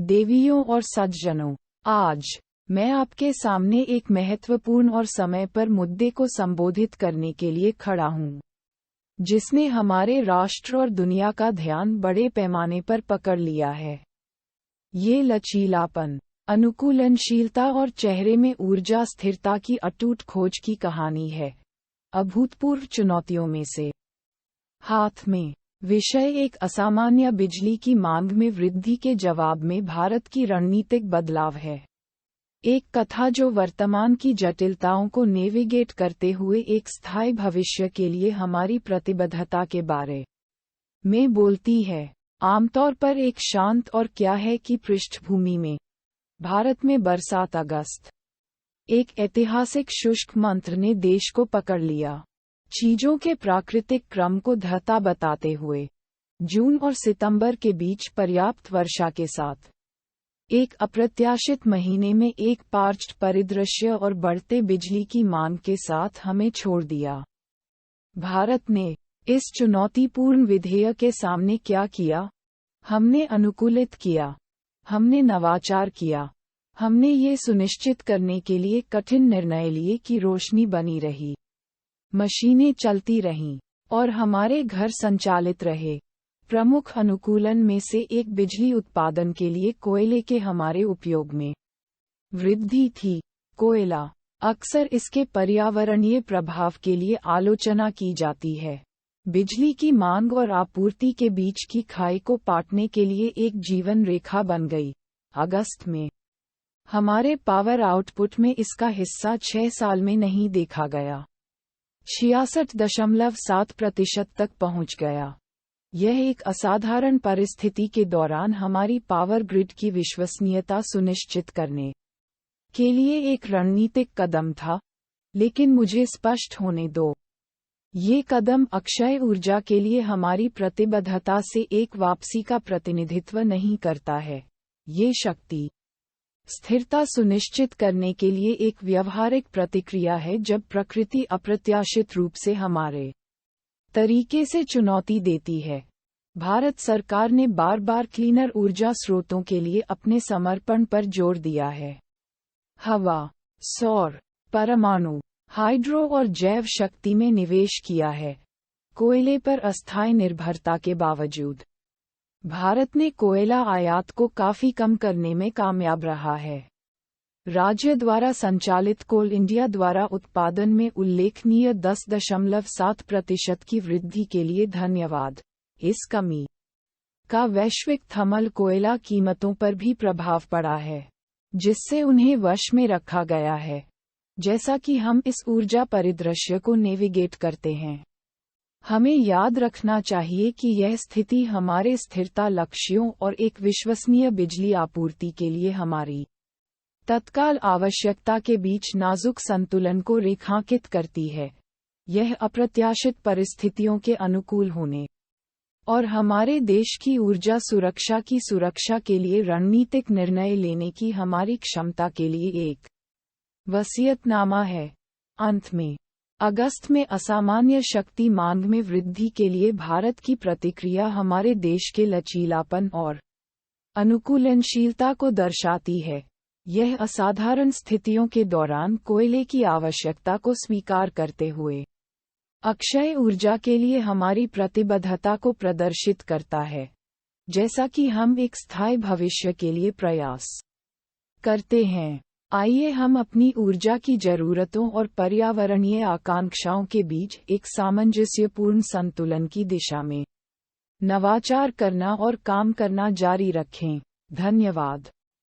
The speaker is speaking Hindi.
देवियों और सज्जनों, आज मैं आपके सामने एक महत्वपूर्ण और समय पर मुद्दे को संबोधित करने के लिए खड़ा हूँ, जिसने हमारे राष्ट्र और दुनिया का ध्यान बड़े पैमाने पर पकड़ लिया है। ये लचीलापन, अनुकूलनशीलता और चेहरे में ऊर्जा स्थिरता की अटूट खोज की कहानी है। अभूतपूर्व चुनौतियों में से हाथ में विषय एक असामान्य बिजली की मांग में वृद्धि के जवाब में भारत की रणनीतिक बदलाव है। एक कथा जो वर्तमान की जटिलताओं को नेविगेट करते हुए एक स्थायी भविष्य के लिए हमारी प्रतिबद्धता के बारे में बोलती है। आमतौर पर एक शांत और क्या है की पृष्ठभूमि में भारत में बरसात अगस्त एक ऐतिहासिक शुष्क मंत्र ने देश को पकड़ लिया। चीजों के प्राकृतिक क्रम को धता बताते हुए जून और सितंबर के बीच पर्याप्त वर्षा के साथ एक अप्रत्याशित महीने में एक पार्च्ड परिदृश्य और बढ़ते बिजली की मांग के साथ हमें छोड़ दिया। भारत ने इस चुनौतीपूर्ण विधेयक के सामने क्या किया? हमने अनुकूलित किया, हमने नवाचार किया, हमने ये सुनिश्चित करने के लिए कठिन निर्णय लिए कि रोशनी बनी रही, मशीनें चलती रहीं और हमारे घर संचालित रहे। प्रमुख अनुकूलन में से एक बिजली उत्पादन के लिए कोयले के हमारे उपयोग में वृद्धि थी। कोयला अक्सर इसके पर्यावरणीय प्रभाव के लिए आलोचना की जाती है। बिजली की मांग और आपूर्ति के बीच की खाई को पाटने के लिए एक जीवन रेखा बन गई। अगस्त में हमारे पावर आउटपुट में इसका हिस्सा 6 साल में नहीं देखा गया, 66.7% तक पहुंच गया। यह एक असाधारण परिस्थिति के दौरान हमारी पावर ग्रिड की विश्वसनीयता सुनिश्चित करने के लिए एक रणनीतिक कदम था, लेकिन मुझे स्पष्ट होने दो, ये कदम अक्षय ऊर्जा के लिए हमारी प्रतिबद्धता से एक वापसी का प्रतिनिधित्व नहीं करता है। ये शक्ति स्थिरता सुनिश्चित करने के लिए एक व्यावहारिक प्रतिक्रिया है जब प्रकृति अप्रत्याशित रूप से हमारे तरीके से चुनौती देती है। भारत सरकार ने बार बार क्लीनर ऊर्जा स्रोतों के लिए अपने समर्पण पर जोर दिया है। हवा, सौर, परमाणु, हाइड्रो और जैव शक्ति में निवेश किया है। कोयले पर अस्थायी निर्भरता के बावजूद भारत ने कोयला आयात को काफी कम करने में कामयाब रहा है। राज्य द्वारा संचालित कोल इंडिया द्वारा उत्पादन में उल्लेखनीय 10.7% की वृद्धि के लिए धन्यवाद। इस कमी का वैश्विक थर्मल कोयला कीमतों पर भी प्रभाव पड़ा है, जिससे उन्हें वश में रखा गया है। जैसा कि हम इस ऊर्जा परिदृश्य को नेविगेट करते हैं, हमें याद रखना चाहिए कि यह स्थिति हमारे स्थिरता लक्ष्यों और एक विश्वसनीय बिजली आपूर्ति के लिए हमारी तत्काल आवश्यकता के बीच नाजुक संतुलन को रेखांकित करती है। यह अप्रत्याशित परिस्थितियों के अनुकूल होने और हमारे देश की ऊर्जा सुरक्षा की सुरक्षा के लिए रणनीतिक निर्णय लेने की हमारी क्षमता के लिए एक वसीयतनामा है। अंत में अगस्त में असामान्य शक्ति मांग में वृद्धि के लिए भारत की प्रतिक्रिया हमारे देश के लचीलापन और अनुकूलनशीलता को दर्शाती है। यह असाधारण स्थितियों के दौरान कोयले की आवश्यकता को स्वीकार करते हुए अक्षय ऊर्जा के लिए हमारी प्रतिबद्धता को प्रदर्शित करता है। जैसा कि हम एक स्थायी भविष्य के लिए प्रयास करते हैं, आइए हम अपनी ऊर्जा की जरूरतों और पर्यावरणीय आकांक्षाओं के बीच एक सामंजस्यपूर्ण संतुलन की दिशा में नवाचार करना और काम करना जारी रखें। धन्यवाद।